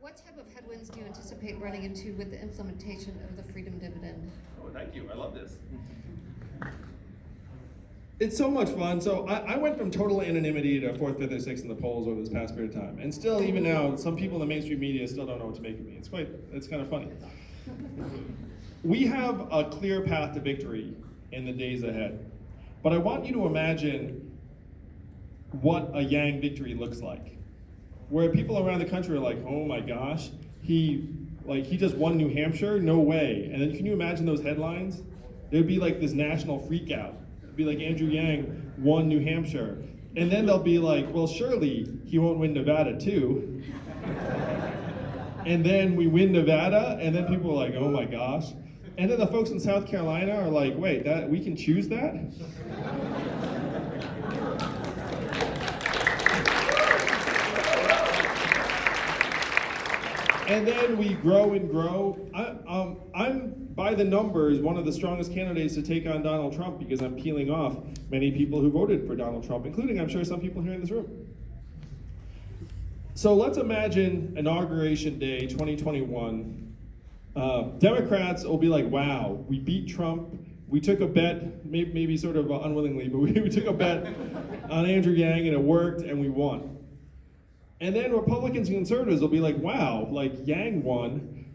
What type of headwinds do you anticipate running into with the implementation of the freedom dividend? Oh, thank you. I love this. It's so much fun. So I went from total anonymity to fourth, fifth, or sixth in the polls over this past period of time. And still, even now, some people in the mainstream media still don't know what to make of me. It's kind of funny. We have a clear path to victory in the days ahead. But I want you to imagine what a Yang victory looks like. Where people around the country are like, oh my gosh, he just won New Hampshire? No way. And then can you imagine those headlines? There'd be like this national freak out. It'd be like Andrew Yang won New Hampshire. And then they'll be like, well, surely he won't win Nevada too. And then we win Nevada, and then people are like, oh my gosh. And then the folks in South Carolina are like, wait, we can choose that? And then we grow and grow. I'm, by the numbers, one of the strongest candidates to take on Donald Trump because I'm peeling off many people who voted for Donald Trump, including, I'm sure, some people here in this room. So let's imagine Inauguration Day 2021. Democrats will be like, wow, we beat Trump. We took a bet, maybe sort of unwillingly, but we took a bet on Andrew Yang and it worked and we won. And then Republicans and conservatives will be like, wow, like Yang won.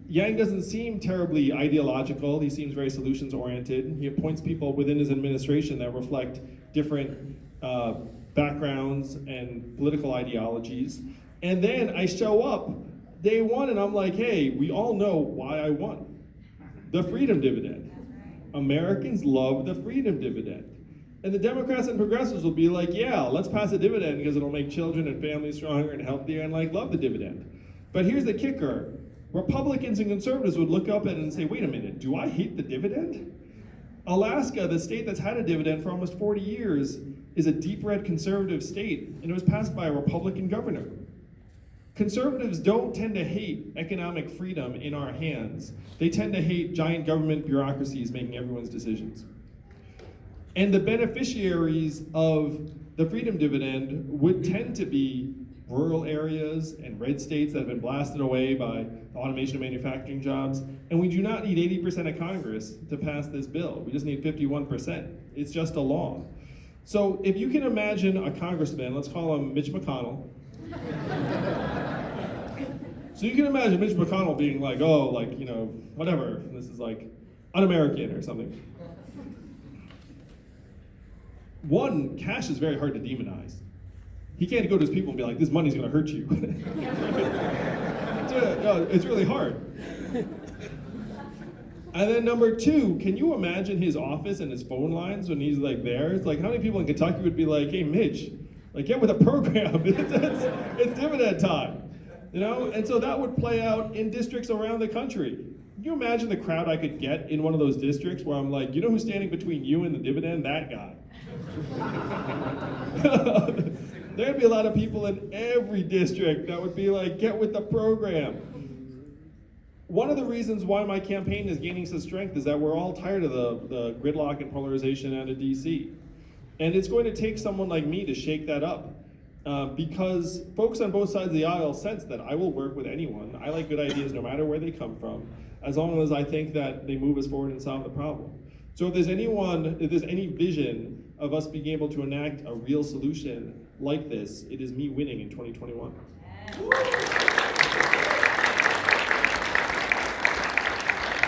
Yang doesn't seem terribly ideological. He seems very solutions oriented. He appoints people within his administration that reflect different backgrounds and political ideologies. And then I show up day one and I'm like, hey, we all know why I won. The freedom dividend. Americans love the freedom dividend. And the Democrats and progressives will be like, yeah, let's pass a dividend because it'll make children and families stronger and healthier and love the dividend. But here's the kicker. Republicans and conservatives would look up at it and say, wait a minute, do I hate the dividend? Alaska, the state that's had a dividend for almost 40 years, is a deep red conservative state, and it was passed by a Republican governor. Conservatives don't tend to hate economic freedom in our hands. They tend to hate giant government bureaucracies making everyone's decisions. And the beneficiaries of the freedom dividend would tend to be rural areas and red states that have been blasted away by the automation of manufacturing jobs. And we do not need 80% of Congress to pass this bill. We just need 51%. It's just a law. So if you can imagine a congressman, let's call him Mitch McConnell. So you can imagine Mitch McConnell being like, oh, like, you know, whatever, this is like un-American or something. One, cash is very hard to demonize. He can't go to his people and be like, this money's gonna hurt you. It's really hard. And then number two, can you imagine his office and his phone lines when he's like there? It's like, how many people in Kentucky would be like, hey Mitch, like get with a program, it's dividend time. You know, and so that would play out in districts around the country. Can you imagine the crowd I could get in one of those districts where I'm like, you know who's standing between you and the dividend? That guy. There'd be a lot of people in every district that would be like, get with the program. One of the reasons why my campaign is gaining such strength is that we're all tired of the gridlock and polarization out of DC. And it's going to take someone like me to shake that up. Because folks on both sides of the aisle sense that I will work with anyone. I like good ideas no matter where they come from, as long as I think that they move us forward and solve the problem. So if there's any vision of us being able to enact a real solution like this, it is me winning in 2021.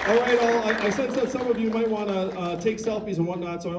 All right, I sense that some of you might want to take selfies and whatnot, so